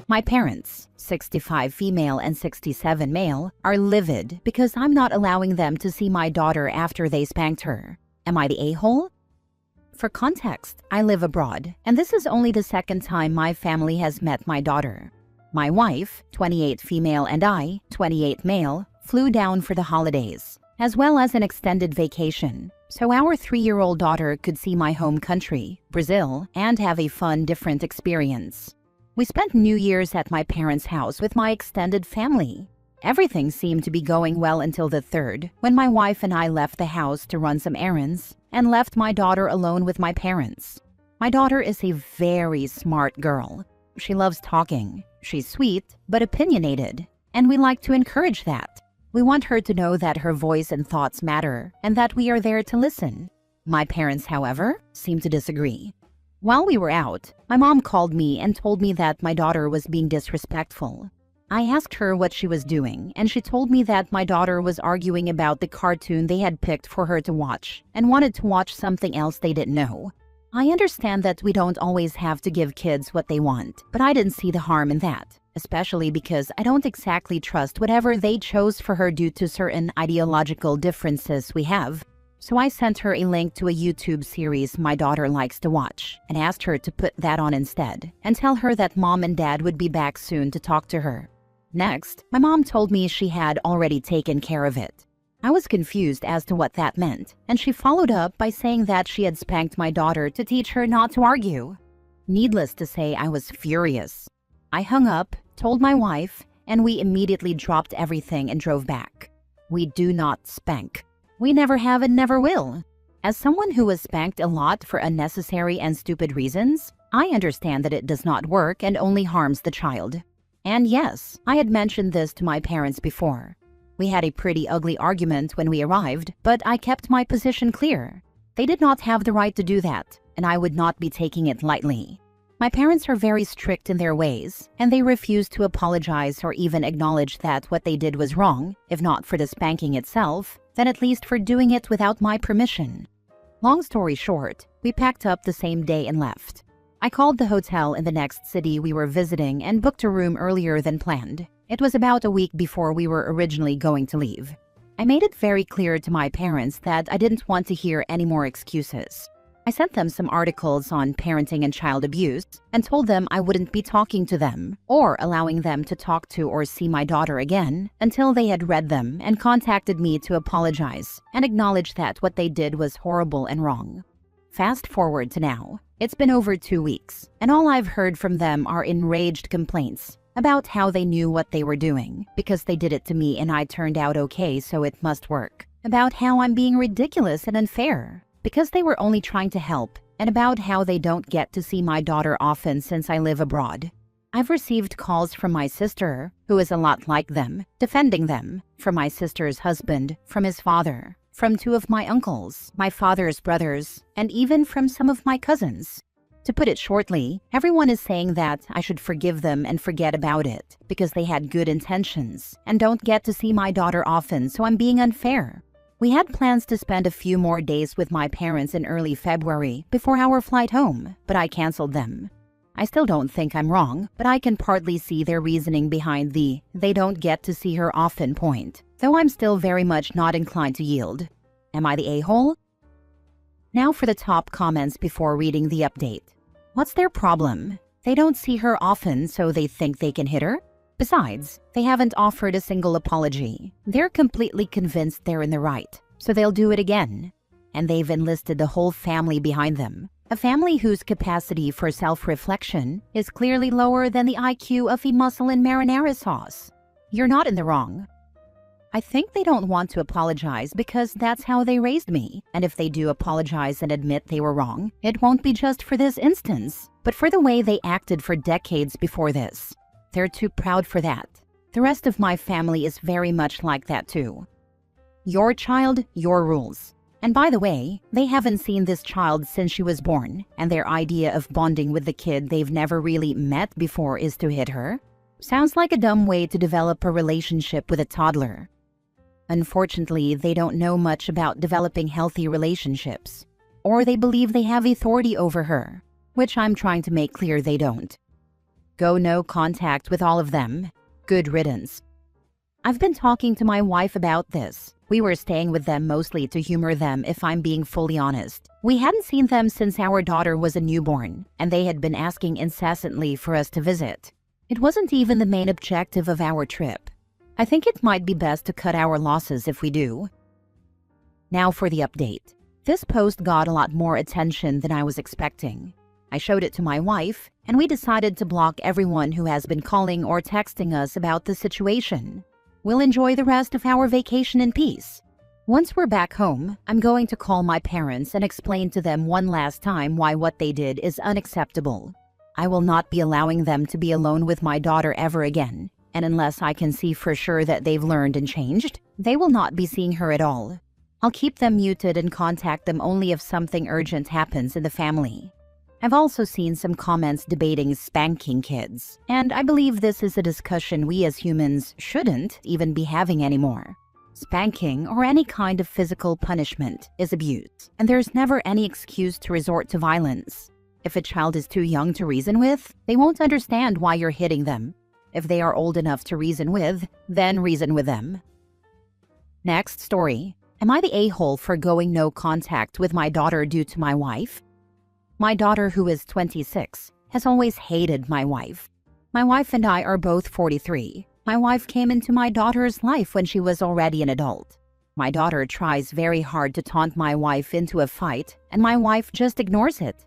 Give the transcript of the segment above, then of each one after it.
My parents, 65 female and 67 male, are livid because I'm not allowing them to see my daughter after they spanked her. Am I the a-hole? For context, I live abroad, and this is only the second time my family has met my daughter. My wife, 28 female, and I, 28 male, flew down for the holidays, as well as an extended vacation, so our 3-year-old daughter could see my home country, Brazil, and have a fun, different experience. We spent New Year's at my parents' house with my extended family. Everything seemed to be going well until the 3rd, when my wife and I left the house to run some errands and left my daughter alone with my parents. My daughter is a very smart girl. She loves talking. She's sweet, but opinionated, and we like to encourage that. We want her to know that her voice and thoughts matter and that we are there to listen. My parents, however, seem to disagree. While we were out, my mom called me and told me that my daughter was being disrespectful. I asked her what she was doing, and she told me that my daughter was arguing about the cartoon they had picked for her to watch and wanted to watch something else they didn't know. I understand that we don't always have to give kids what they want, but I didn't see the harm in that, especially because I don't exactly trust whatever they chose for her due to certain ideological differences we have. So I sent her a link to a YouTube series my daughter likes to watch and asked her to put that on instead and tell her that mom and dad would be back soon to talk to her. Next, my mom told me she had already taken care of it. I was confused as to what that meant, and she followed up by saying that she had spanked my daughter to teach her not to argue. Needless to say, I was furious. I hung up, told my wife, and we immediately dropped everything and drove back. We do not spank. We never have and never will. As someone who was spanked a lot for unnecessary and stupid reasons, I understand that it does not work and only harms the child. And yes, I had mentioned this to my parents before. We had a pretty ugly argument when we arrived, but I kept my position clear. They did not have the right to do that, and I would not be taking it lightly. My parents are very strict in their ways, and they refuse to apologize or even acknowledge that what they did was wrong, if not for the spanking itself, then at least for doing it without my permission. Long story short, we packed up the same day and left. I called the hotel in the next city we were visiting and booked a room earlier than planned. It was about a week before we were originally going to leave. I made it very clear to my parents that I didn't want to hear any more excuses. I sent them some articles on parenting and child abuse and told them I wouldn't be talking to them or allowing them to talk to or see my daughter again until they had read them and contacted me to apologize and acknowledge that what they did was horrible and wrong. Fast forward to now. It's been over 2 weeks, and all I've heard from them are enraged complaints about how they knew what they were doing because they did it to me and I turned out okay, so it must work. About how I'm being ridiculous and unfair because they were only trying to help, and about how they don't get to see my daughter often since I live abroad. I've received calls from my sister, who is a lot like them, defending them, from my sister's husband, from his father, from 2 of my uncles, my father's brothers, and even from some of my cousins. To put it shortly, everyone is saying that I should forgive them and forget about it because they had good intentions and don't get to see my daughter often, so I'm being unfair. We had plans to spend a few more days with my parents in early February before our flight home, but I canceled them. I still don't think I'm wrong, but I can partly see their reasoning behind the "they don't get to see her often" point, though I'm still very much not inclined to yield. Am I the a-hole? Now for the top comments before reading the update. What's their problem? They don't see her often, so they think they can hit her? Besides, they haven't offered a single apology. They're completely convinced they're in the right, so they'll do it again. And they've enlisted the whole family behind them. A family whose capacity for self-reflection is clearly lower than the IQ of a mussel in marinara sauce. You're not in the wrong. I think they don't want to apologize because that's how they raised me. And if they do apologize and admit they were wrong, it won't be just for this instance, but for the way they acted for decades before this. They're too proud for that. The rest of my family is very much like that too. Your child, your rules. And by the way, they haven't seen this child since she was born, and their idea of bonding with the kid they've never really met before is to hit her. Sounds like a dumb way to develop a relationship with a toddler. Unfortunately, they don't know much about developing healthy relationships, or they believe they have authority over her, which I'm trying to make clear they don't. Go no contact with all of them. Good riddance. I've been talking to my wife about this. We were staying with them mostly to humor them, if I'm being fully honest. We hadn't seen them since our daughter was a newborn, and they had been asking incessantly for us to visit. It wasn't even the main objective of our trip. I think it might be best to cut our losses if we do. Now for the update. This post got a lot more attention than I was expecting. I showed it to my wife, and we decided to block everyone who has been calling or texting us about the situation. We'll enjoy the rest of our vacation in peace. Once we're back home, I'm going to call my parents and explain to them one last time why what they did is unacceptable. I will not be allowing them to be alone with my daughter ever again, and unless I can see for sure that they've learned and changed, they will not be seeing her at all. I'll keep them muted and contact them only if something urgent happens in the family. I've also seen some comments debating spanking kids, and I believe this is a discussion we as humans shouldn't even be having anymore. Spanking, or any kind of physical punishment, is abuse, and there's never any excuse to resort to violence. If a child is too young to reason with, they won't understand why you're hitting them. If they are old enough to reason with, then reason with them. Next story. Am I the a-hole for going no contact with my daughter due to my wife? My daughter, who is 26, has always hated my wife. My wife and I are both 43. My wife came into my daughter's life when she was already an adult. My daughter tries very hard to taunt my wife into a fight, and my wife just ignores it.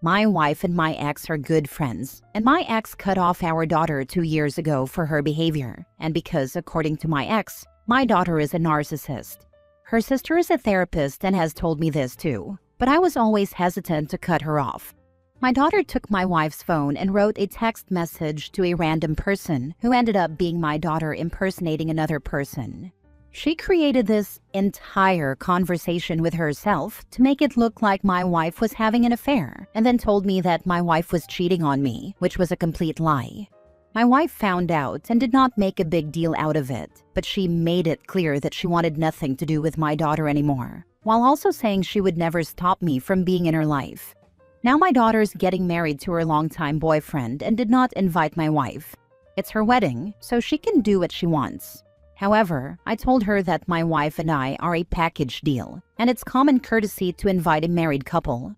My wife and my ex are good friends, and my ex cut off our daughter 2 years ago for her behavior, and because, according to my ex, my daughter is a narcissist. Her sister is a therapist and has told me this too, but I was always hesitant to cut her off. My daughter took my wife's phone and wrote a text message to a random person who ended up being my daughter impersonating another person. She created this entire conversation with herself to make it look like my wife was having an affair, and then told me that my wife was cheating on me, which was a complete lie. My wife found out and did not make a big deal out of it, but she made it clear that she wanted nothing to do with my daughter anymore, while also saying she would never stop me from being in her life. Now my daughter's getting married to her longtime boyfriend and did not invite my wife. It's her wedding, so she can do what she wants. However, I told her that my wife and I are a package deal, and it's common courtesy to invite a married couple.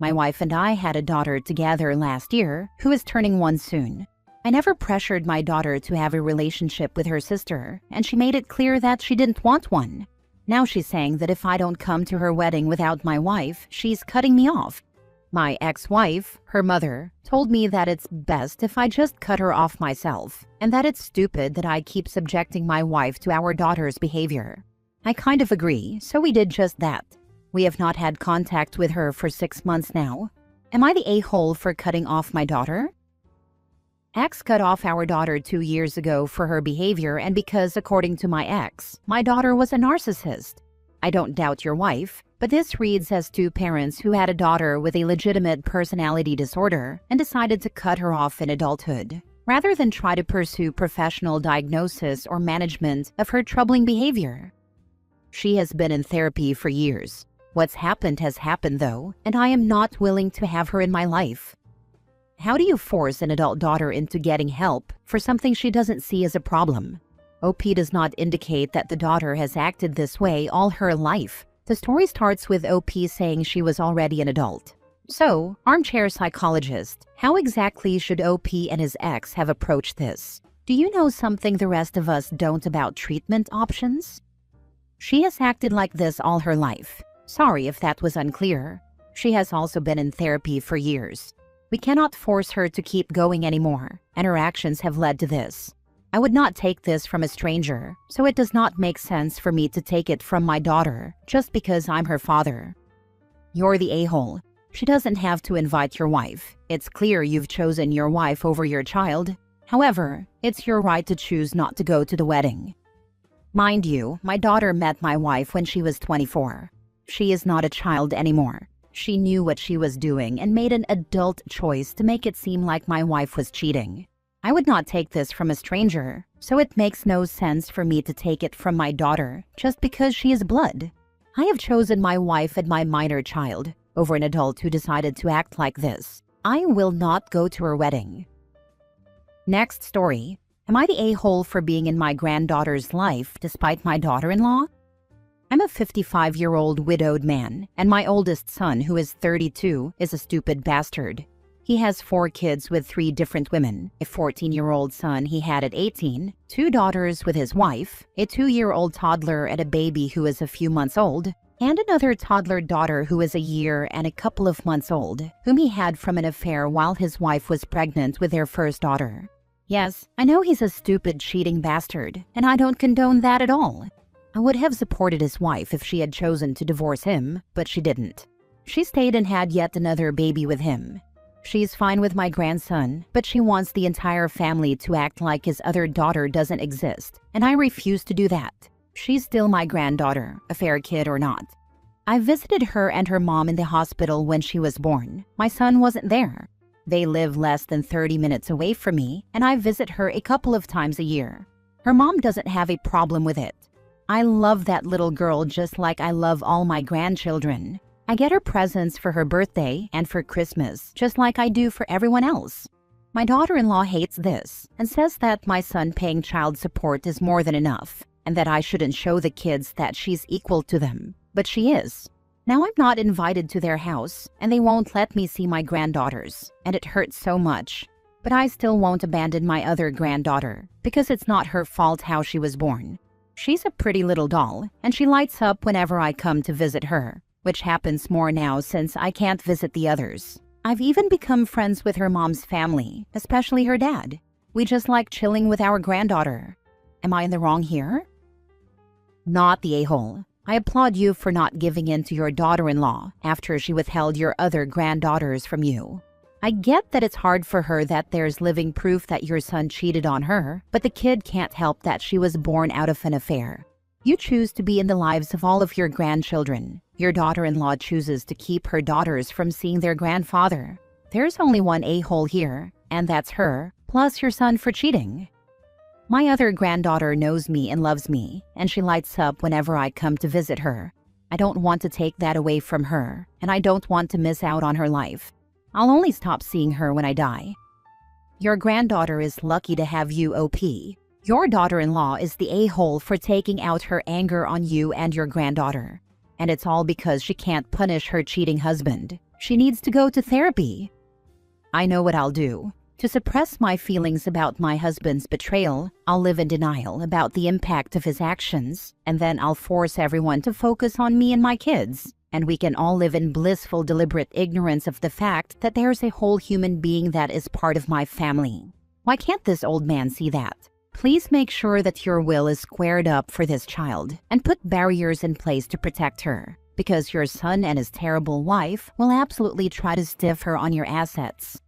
My wife and I had a daughter together last year, who is turning 1 soon. I never pressured my daughter to have a relationship with her sister, and she made it clear that she didn't want one. Now she's saying that if I don't come to her wedding without my wife, she's cutting me off. My ex-wife, her mother, told me that it's best if I just cut her off myself, and that it's stupid that I keep subjecting my wife to our daughter's behavior. I kind of agree, so we did just that. We have not had contact with her for 6 months now. Am I the a-hole for cutting off my daughter? Ex cut off our daughter 2 years ago for her behavior and because, according to my ex, my daughter was a narcissist. I don't doubt your wife, but this reads as 2 parents who had a daughter with a legitimate personality disorder and decided to cut her off in adulthood, rather than try to pursue professional diagnosis or management of her troubling behavior. She has been in therapy for years. What's happened has happened though, and I am not willing to have her in my life. How do you force an adult daughter into getting help for something she doesn't see as a problem? OP does not indicate that the daughter has acted this way all her life. The story starts with OP saying she was already an adult. So, armchair psychologist, how exactly should OP and his ex have approached this? Do you know something the rest of us don't about treatment options? She has acted like this all her life. Sorry if that was unclear. She has also been in therapy for years. We cannot force her to keep going anymore, and her actions have led to this. I would not take this from a stranger, so it does not make sense for me to take it from my daughter just because I'm her father. You're the a-hole. She doesn't have to invite your wife. It's clear you've chosen your wife over your child. However, it's your right to choose not to go to the wedding. Mind you, my daughter met my wife when she was 24. She is not a child anymore. She knew what she was doing and made an adult choice to make it seem like my wife was cheating. I would not take this from a stranger, so it makes no sense for me to take it from my daughter just because she is blood. I have chosen my wife and my minor child over an adult who decided to act like this. I will not go to her wedding. Next story. Am I the a-hole for being in my granddaughter's life despite my daughter-in-law? I'm a 55-year-old widowed man, and my oldest son, who is 32, is a stupid bastard. He has 4 kids with 3 different women, a 14-year-old son he had at 18, 2 daughters with his wife, a 2-year-old toddler and a baby who is a few months old, and another toddler daughter who is a year and a couple of months old, whom he had from an affair while his wife was pregnant with their first daughter. Yes, I know he's a stupid, cheating bastard, and I don't condone that at all. I would have supported his wife if she had chosen to divorce him, but she didn't. She stayed and had yet another baby with him. She's fine with my grandson, but she wants the entire family to act like his other daughter doesn't exist, and I refuse to do that. She's still my granddaughter, affair kid or not. I visited her and her mom in the hospital when she was born. My son wasn't there. They live less than 30 minutes away from me, and I visit her a couple of times a year. Her mom doesn't have a problem with it. I love that little girl just like I love all my grandchildren. I get her presents for her birthday and for Christmas, just like I do for everyone else. My daughter-in-law hates this and says that my son paying child support is more than enough, and that I shouldn't show the kids that she's equal to them. But she is. Now I'm not invited to their house, and they won't let me see my granddaughters, and it hurts so much. But I still won't abandon my other granddaughter, because it's not her fault how she was born. She's a pretty little doll, and she lights up whenever I come to visit her, which happens more now since I can't visit the others. I've even become friends with her mom's family, especially her dad. We just like chilling with our granddaughter. Am I in the wrong here? Not the a-hole. I applaud you for not giving in to your daughter-in-law after she withheld your other granddaughters from you. I get that it's hard for her that there's living proof that your son cheated on her, but the kid can't help that she was born out of an affair. You choose to be in the lives of all of your grandchildren. Your daughter-in-law chooses to keep her daughters from seeing their grandfather. There's only one a-hole here, and that's her, plus your son for cheating. My other granddaughter knows me and loves me, and she lights up whenever I come to visit her. I don't want to take that away from her, and I don't want to miss out on her life. I'll only stop seeing her when I die. Your granddaughter is lucky to have you, OP. Your daughter-in-law is the a-hole for taking out her anger on you and your granddaughter. And it's all because she can't punish her cheating husband. She needs to go to therapy. I know what I'll do. To suppress my feelings about my husband's betrayal, I'll live in denial about the impact of his actions, and then I'll force everyone to focus on me and my kids. And we can all live in blissful, deliberate ignorance of the fact that there's a whole human being that is part of my family. Why can't this old man see that? Please make sure that your will is squared up for this child and put barriers in place to protect her, because your son and his terrible wife will absolutely try to stiff her on your assets.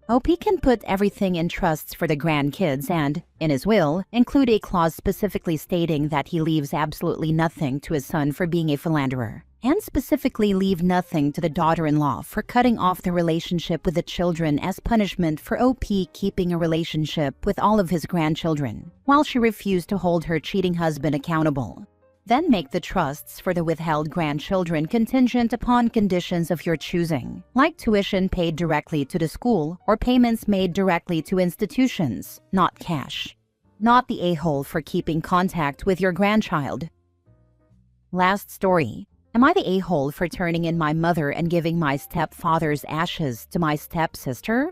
OP can put everything in trusts for the grandkids and, in his will, include a clause specifically stating that he leaves absolutely nothing to his son for being a philanderer, and specifically leave nothing to the daughter-in-law for cutting off the relationship with the children as punishment for OP keeping a relationship with all of his grandchildren, while she refused to hold her cheating husband accountable. Then make the trusts for the withheld grandchildren contingent upon conditions of your choosing, like tuition paid directly to the school or payments made directly to institutions, not cash. Not the a-hole for keeping contact with your grandchild. Last story. Am I the a-hole for turning in my mother and giving my stepfather's ashes to my stepsister?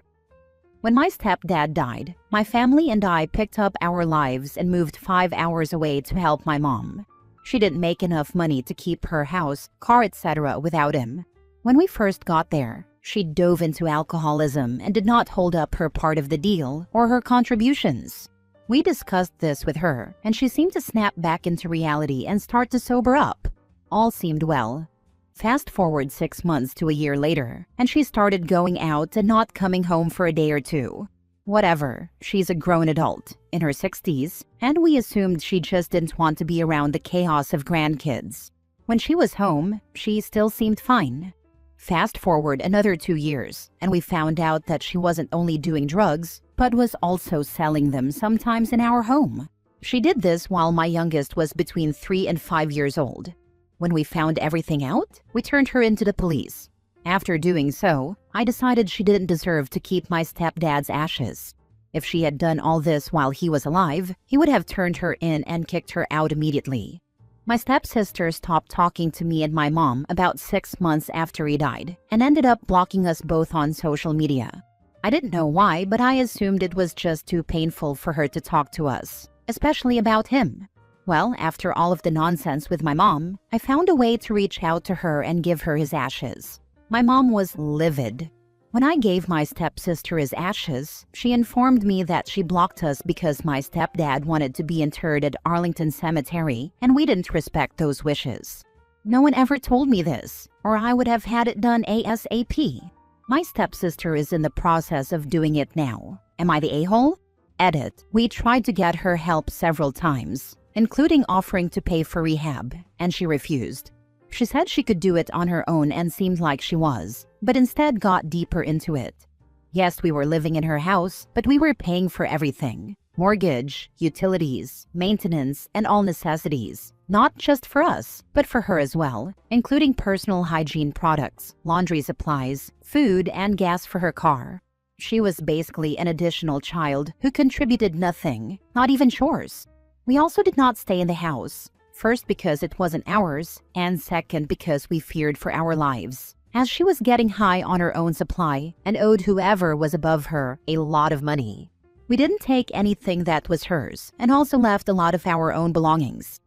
When my stepdad died, my family and I picked up our lives and moved 5 hours away to help my mom. She didn't make enough money to keep her house, car, etc. without him. When we first got there, she dove into alcoholism and did not hold up her part of the deal or her contributions. We discussed this with her, and she seemed to snap back into reality and start to sober up. All seemed well. Fast forward 6 months to a year later, and she started going out and not coming home for a day or two. Whatever, she's a grown adult, in her 60s, and we assumed she just didn't want to be around the chaos of grandkids. When she was home, she still seemed fine. Fast forward another 2 years, and we found out that she wasn't only doing drugs, but was also selling them sometimes in our home. She did this while my youngest was between 3 and 5 years old. When we found everything out, we turned her into the police. After doing so, I decided she didn't deserve to keep my stepdad's ashes. If she had done all this while he was alive, he would have turned her in and kicked her out immediately. My stepsister stopped talking to me and my mom about 6 months after he died and ended up blocking us both on social media. I didn't know why, but I assumed it was just too painful for her to talk to us, especially about him. Well, after all of the nonsense with my mom, I found a way to reach out to her and give her his ashes. My mom was livid. When I gave my stepsister his ashes, she informed me that she blocked us because my stepdad wanted to be interred at Arlington Cemetery and we didn't respect those wishes. No one ever told me this, or I would have had it done ASAP. My stepsister is in the process of doing it now. Am I the a-hole? Edit. We tried to get her help several times, including offering to pay for rehab, and she refused. She said she could do it on her own and seemed like she was, but instead got deeper into it. Yes, we were living in her house, but we were paying for everything. Mortgage, utilities, maintenance, and all necessities. Not just for us, but for her as well, including personal hygiene products, laundry supplies, food, and gas for her car. She was basically an additional child who contributed nothing, not even chores. We also did not stay in the house. First because it wasn't ours, and second because we feared for our lives, as she was getting high on her own supply and owed whoever was above her a lot of money. We didn't take anything that was hers and also left a lot of our own belongings.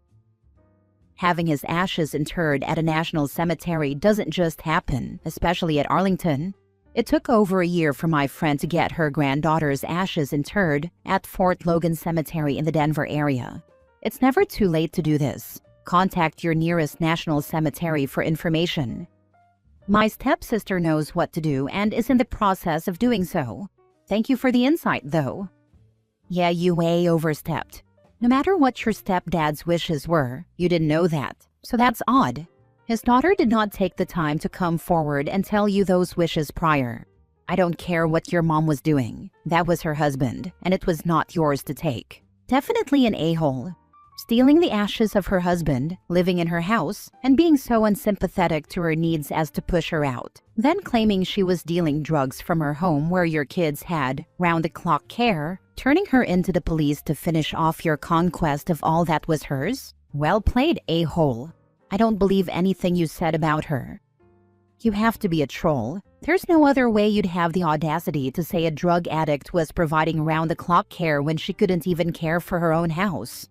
Having his ashes interred at a national cemetery doesn't just happen, especially at Arlington. It took over a year for my friend to get her granddaughter's ashes interred at Fort Logan Cemetery in the Denver area. It's never too late to do this. Contact your nearest national cemetery for information. My stepsister knows what to do and is in the process of doing so. Thank you for the insight, though. Yeah, you way overstepped. No matter what your stepdad's wishes were, you didn't know that, so that's odd. His daughter did not take the time to come forward and tell you those wishes prior. I don't care what your mom was doing. That was her husband, and it was not yours to take. Definitely an a-hole. Stealing the ashes of her husband, living in her house, and being so unsympathetic to her needs as to push her out. Then claiming she was dealing drugs from her home where your kids had round-the-clock care, turning her into the police to finish off your conquest of all that was hers? Well played, a-hole. I don't believe anything you said about her. You have to be a troll. There's no other way you'd have the audacity to say a drug addict was providing round-the-clock care when she couldn't even care for her own house.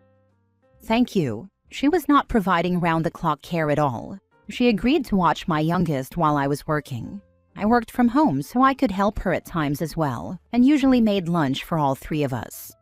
Thank you. She was not providing round-the-clock care at all. She agreed to watch my youngest while I was working. I worked from home so I could help her at times as well, and usually made lunch for all three of us.